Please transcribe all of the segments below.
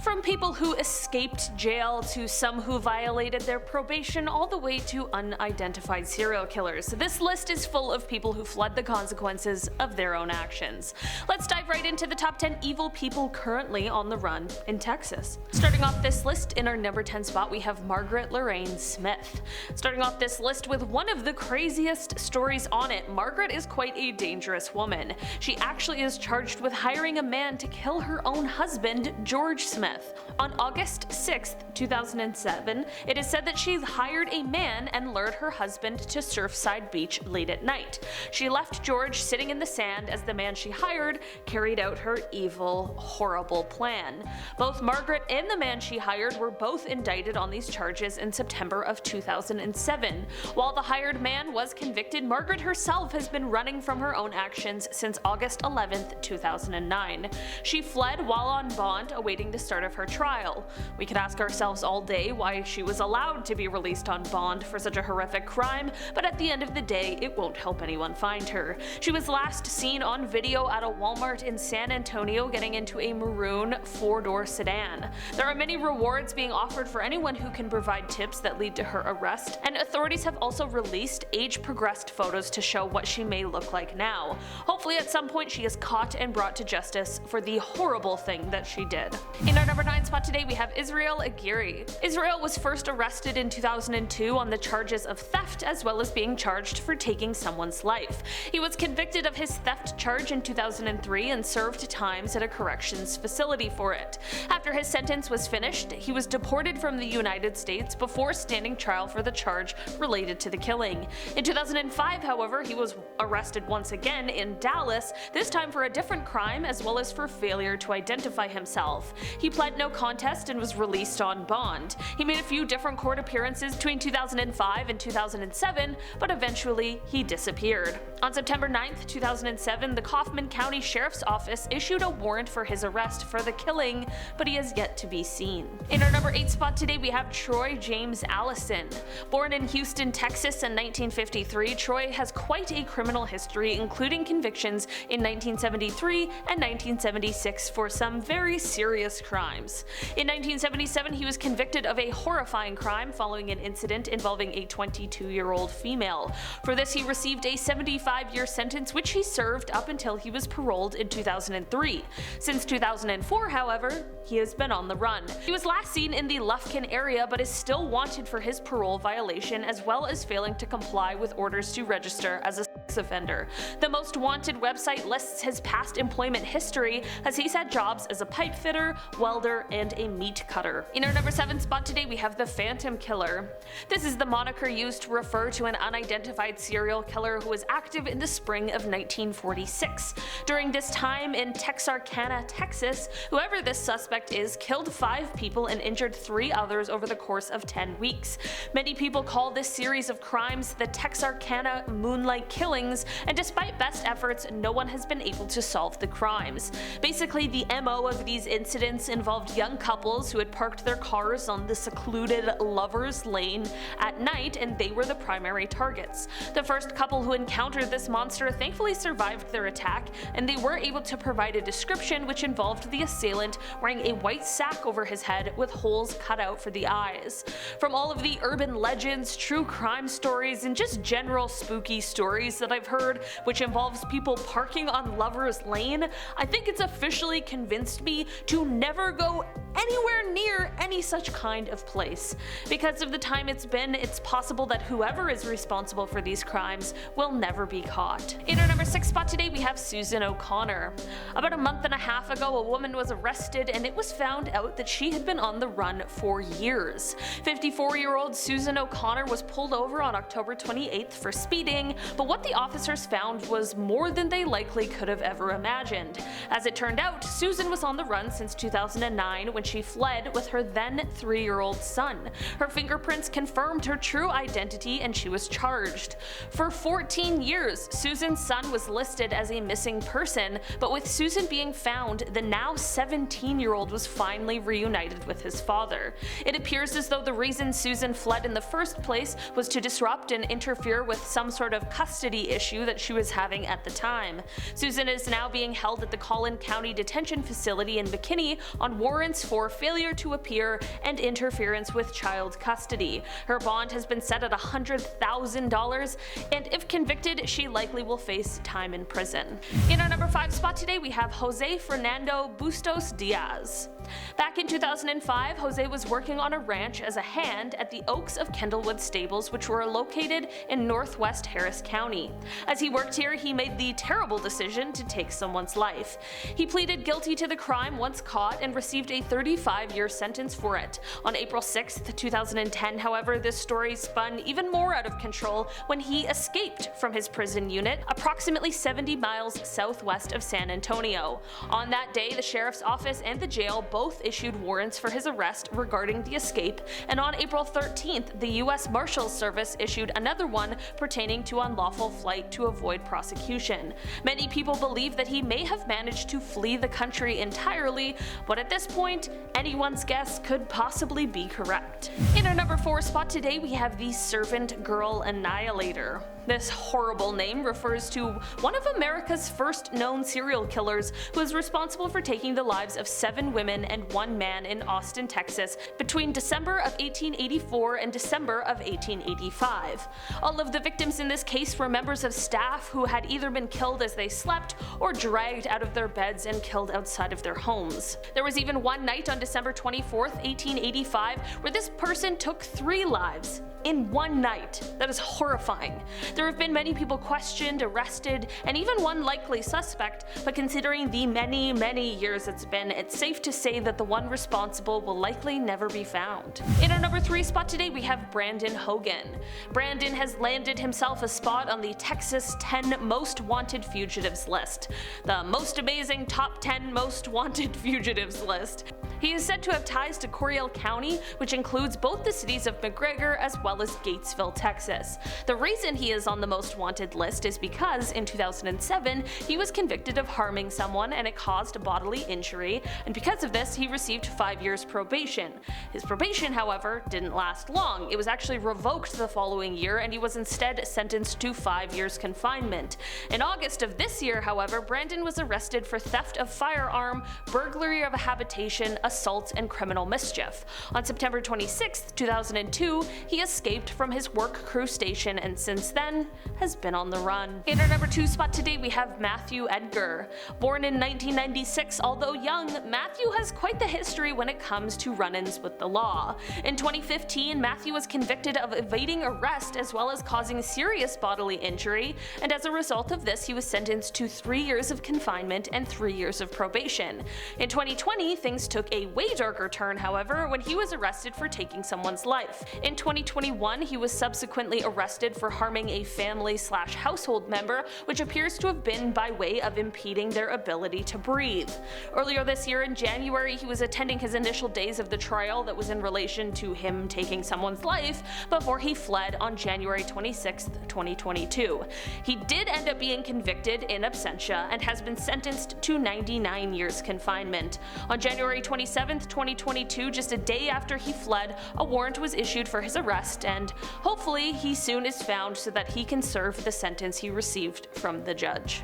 From people who escaped jail to some who violated their probation, all the way to unidentified serial killers. This list is full of people who fled the consequences of their own actions. Let's dive right into the top 10 evil people currently on the run in Texas. Starting off this list, in our number 10 spot we have Margaret Lorrain Smith. Starting off this list with one of the craziest stories on it, Margaret is quite a dangerous woman. She actually is charged with hiring a man to kill her own husband, George Smith. On August 6, 2007, it is said that she hired a man and lured her husband to Surfside Beach late at night. She left George sitting in the sand as the man she hired carried out her evil, horrible plan. Both Margaret and the man she hired were both indicted on these charges in September of 2007. While the hired man was convicted, Margaret herself has been running from her own actions since August 11, 2009. She fled while on bond awaiting the start of her trial. We could ask ourselves all day why she was allowed to be released on bond for such a horrific crime, but at the end of the day, it won't help anyone find her. She was last seen on video at a Walmart in San Antonio getting into a maroon 4-door sedan. There are many rewards being offered for anyone who can provide tips that lead to her arrest, and authorities have also released age-progressed photos to show what she may look like now. Hopefully at some point she is caught and brought to justice for the horrible thing that she did. In our number 9 spot today we have Isreal Aguirre. Isreal was first arrested in 2002 on the charges of theft as well as being charged for taking someone's life. He was convicted of his theft charge in 2003 and served times at a corrections facility for it. After his sentence was finished, he was deported from the United States before standing trial for the charge related to the killing. In 2005, however, he was arrested once again in Dallas, this time for a different crime as well as for failure to identify himself. He pled no contest and was released on bond. He made a few different court appearances between 2005 and 2007, but eventually he disappeared. On September 9, 2007, the Kaufman County Sheriff's Office issued a warrant for his arrest for the killing, but he has yet to be seen. In our number 8 spot today we have Troy James Allison. Born in Houston, Texas in 1953, Troy has quite a criminal history, including convictions in 1973 and 1976 for some very serious crimes. In 1977, he was convicted of a horrifying crime following an incident involving a 22-year-old female. For this, he received a 75-year sentence, which he served up until he was paroled in 2003. Since 2004, however, he has been on the run. He was last seen in the Lufkin area, but is still wanted for his parole violation as well as failing to comply with orders to register as a sex offender. The Most Wanted website lists his past employment history, as he's had jobs as a pipe fitter, welder, and a meat cutter. In our number 7 spot today we have the Phantom Killer. This is the moniker used to refer to an unidentified serial killer who was active in the spring of 1946. During this time in Texarkana, Texas, whoever this suspect is killed 5 people and injured 3 others over the course of 10 weeks. Many people call this series of crimes the Texarkana Moonlight Killings, and despite best efforts, no one has been able to solve the crimes. Basically, the MO of these incidents involved young couples who had parked their cars on the secluded Lover's Lane at night, and they were the primary targets. The first couple who encountered this monster thankfully survived their attack, and they were able to provide a description which involved the assailant wearing a white sack over his head with holes cut out for the eyes. From all of the urban legends, true crime stories, and just general spooky stories that I've heard, which involves people parking on Lover's Lane, I think it's officially convinced me to never go anywhere near any such kind of place. Because of the time it's been, it's possible that whoever is responsible for these crimes will never be caught. In our number 6 spot today we have Susan O'Connor. About a month and a half ago, a woman was arrested and it was found out that she had been on the run for years. 54-year-old Susan O'Connor was pulled over on October 28th for speeding, but what the officers found was more than they likely could have ever imagined. As it turned out, Susan was on the run since 2009 when she fled with her then 3-year-old son. Her fingerprints confirmed her true identity and she was charged. For 14 years, Susan's son was listed as a missing person, but with Susan being found, the now 17-year-old was finally reunited with his father. It appears as though the reason Susan fled in the first place was to disrupt and interfere with some sort of custody anxiety issue that she was having at the time. Susan is now being held at the Collin County Detention Facility in McKinney on warrants for failure to appear and interference with child custody. Her bond has been set at $100,000, and if convicted, she likely will face time in prison. In our number 5 spot today, we have Jose Fernando Bustos-Diaz. Back in 2005, Jose was working on a ranch as a hand at the Oaks of Kendallwood Stables, which were located in northwest Harris County. As he worked here, he made the terrible decision to take someone's life. He pleaded guilty to the crime once caught and received a 35-year sentence for it. On April 6, 2010, however, this story spun even more out of control when he escaped from his prison unit approximately 70 miles southwest of San Antonio. On that day, the sheriff's office and the jail both issued warrants for his arrest regarding the escape, and on April 13th, the U.S. Marshals Service issued another one pertaining to unlawful flight to avoid prosecution. Many people believe that he may have managed to flee the country entirely, but at this point, anyone's guess could possibly be correct. In our number 4 spot today, we have the Servant Girl Annihilator. This horrible name refers to one of America's first known serial killers who is responsible for taking the lives of 7 women and 1 man in Austin, Texas between December of 1884 and December of 1885. All of the victims in this case were members of staff who had either been killed as they slept or dragged out of their beds and killed outside of their homes. There was even one night on December 24th, 1885 where this person took 3 lives in one night. That is horrifying. There have been many people questioned, arrested, and even one likely suspect, but considering the many years it's been, it's safe to say that the one responsible will likely never be found. In our number 3 spot today, we have Brandon Hogan. Brandon has landed himself a spot on the Texas 10 Most Wanted Fugitives list, the most amazing top 10 most wanted fugitives list. He is said to have ties to Coryell County, which includes both the cities of McGregor as well as Gatesville, Texas. The reason he is on the most wanted list is because in 2007 he was convicted of harming someone and it caused bodily injury, and because of this he received 5 years probation. His probation, however, didn't last long. It was actually revoked the following year and he was instead sentenced to 5 years confinement. In August of this year, however, Brandon was arrested for theft of firearm, burglary of a habitation, assault, and criminal mischief. On September 26, 2002, he escaped from his work crew station and since then has been on the run. In our number 2 spot today, we have Matthew Edgar. Born in 1996, although young, Matthew has quite the history when it comes to run-ins with the law. In 2015, Matthew was convicted of evading arrest as well as causing serious bodily injury, and as a result of this, he was sentenced to 3 years of confinement and 3 years of probation. In 2020, things took a way darker turn, however, when he was arrested for taking someone's life. In 2021, he was subsequently arrested for harming a family/household member, which appears to have been by way of impeding their ability to breathe. Earlier this year in January, he was attending his initial days of the trial that was in relation to him taking someone's life before he fled on January 26, 2022. He did end up being convicted in absentia and has been sentenced to 99 years confinement. On January 27, 2022, just a day after he fled, a warrant was issued for his arrest, and hopefully he soon is found so that he can serve the sentence he received from the judge.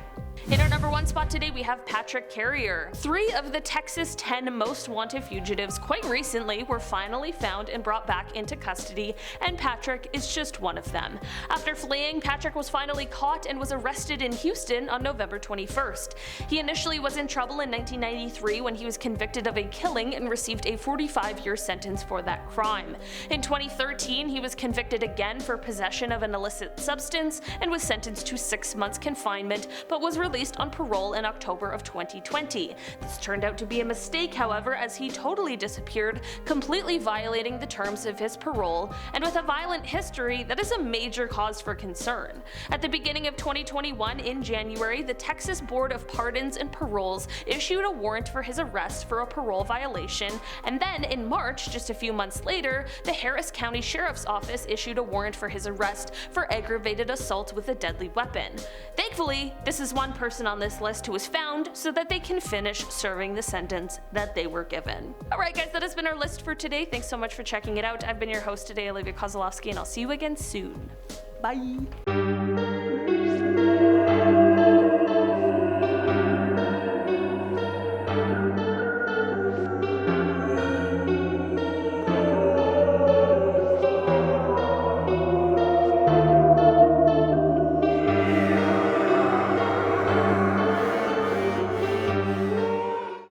In our number 1 spot today, we have Patrick Carrier. 3 of the Texas 10 most wanted fugitives quite recently were finally found and brought back into custody, and Patrick is just one of them. After fleeing, Patrick was finally caught and was arrested in Houston on November 21st. He initially was in trouble in 1993 when he was convicted of a killing and received a 45-year sentence for that crime. In 2013, he was convicted again for possession of an illicit substance and was sentenced to 6 months confinement, but was released on parole in October of 2020. This turned out to be a mistake, however, as he totally disappeared, completely violating the terms of his parole, and with a violent history, that is a major cause for concern. At the beginning of 2021, in January, the Texas Board of Pardons and Paroles issued a warrant for his arrest for a parole violation, and then in March, just a few months later, the Harris County Sheriff's Office issued a warrant for his arrest for aggravated assault with a deadly weapon. Thankfully, this is one person on this list who was found so that they can finish serving the sentence that they were given. Alright guys, that has been our list for today. Thanks so much for checking it out. I've been your host today, Olivia Kozlowski, and I'll see you again soon. Bye!